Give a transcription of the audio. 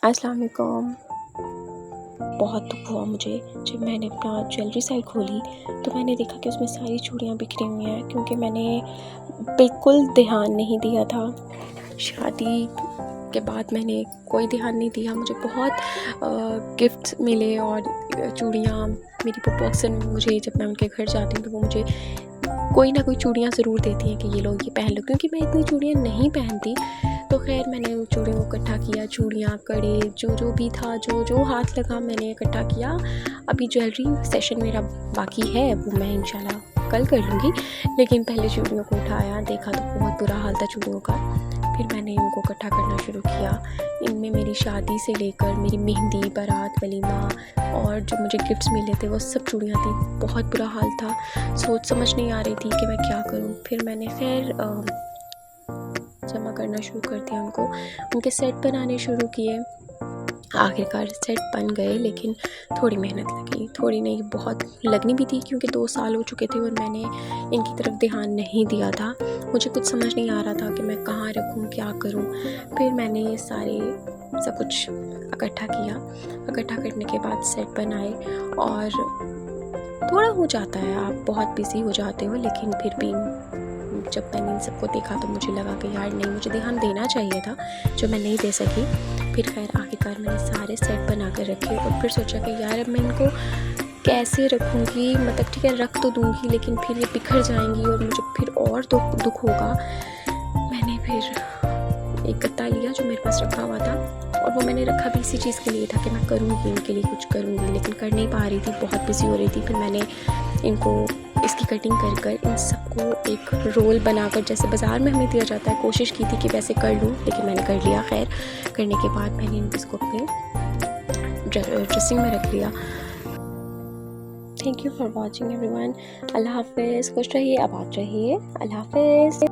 अस्सलाम वालेकुम। बहुत दुख हुआ मुझे जब मैंने अपना ज्वेलरी साइट खोली तो मैंने देखा कि उसमें सारी चूड़ियाँ बिखरी हुई हैं, क्योंकि मैंने बिल्कुल ध्यान नहीं दिया था। शादी के बाद मैंने कोई ध्यान नहीं दिया। मुझे बहुत गिफ्ट्स मिले और चूड़ियाँ मेरी पप्पू अक्सर मुझे, जब मैं उनके घर जाती हूँ तो वो मुझे कोई ना कोई चूड़ियाँ ज़रूर देती हैं कि ये लो, ये पहन लो, क्योंकि मैं इतनी चूड़ियाँ नहीं पहनती। तो खैर मैंने उन चूड़ियों को इकट्ठा किया, चूड़ियाँ, कड़े, जो भी था, जो हाथ लगा मैंने इकट्ठा किया। अभी ज्वेलरी सेशन मेरा बाकी है, वो मैं इंशाल्लाह कल कर लूँगी। लेकिन पहले चूड़ियों को उठाया, देखा तो बहुत बुरा हाल था चूड़ियों का। फिर मैंने इनको इकट्ठा करना शुरू किया। इनमें मेरी शादी से लेकर मेरी मेहंदी, बारात, वलीमा और जो मुझे गिफ्ट्स मिले थे वो सब चूड़ियाँ थी। बहुत बुरा हाल था। सोच समझ नहीं आ रही थी कि मैं क्या करूँ। फिर मैंने खैर जमा करना शुरू कर दिया, उनके सेट बनाने शुरू किए। आखिरकार सेट बन गए, लेकिन थोड़ी मेहनत लगी, थोड़ी नहीं बहुत लगनी भी थी, क्योंकि 2 साल हो चुके थे और मैंने इनकी तरफ ध्यान नहीं दिया था। मुझे कुछ समझ नहीं आ रहा था कि मैं कहाँ रखूँ, क्या करूँ। फिर मैंने सारे सब कुछ इकट्ठा किया। इकट्ठा करने के बाद सेट बनाए और थोड़ा हो जाता है, आप बहुत बिजी हो जाते हो, लेकिन फिर भी जब मैंने इन सबको देखा तो मुझे लगा कि यार नहीं, मुझे ध्यान देना चाहिए था, जो मैं नहीं दे सकी। फिर खैर आखिरकार मैंने सारे सेट बना कर रखे और फिर सोचा कि यार अब मैं इनको कैसे रखूँगी, मतलब ठीक है रख तो दूँगी, लेकिन फिर ये बिखर जाएंगी और मुझे फिर और दुख होगा। मैंने फिर एक गत्ता लिया जो मेरे पास रखा हुआ था, और वो मैंने रखा भी इसी चीज़ के लिए था कि मैं करूँगी, इनके लिए कुछ करूँगी, लेकिन कर नहीं पा रही थी, बहुत बिजी हो रही थी। फिर मैंने इनको इसकी कटिंग कर इन सबको एक रोल बनाकर, जैसे बाज़ार में हमें दिया जाता है, कोशिश की थी कि वैसे कर लूँ, लेकिन मैंने कर लिया। खैर करने के बाद मैंने इसको अपने ड्रेसिंग में रख लिया। Thank you for watching everyone. Allah हाफ़िज़। खुश रहिए, आबाद रहिए। अल्लाह हाफ़िज़।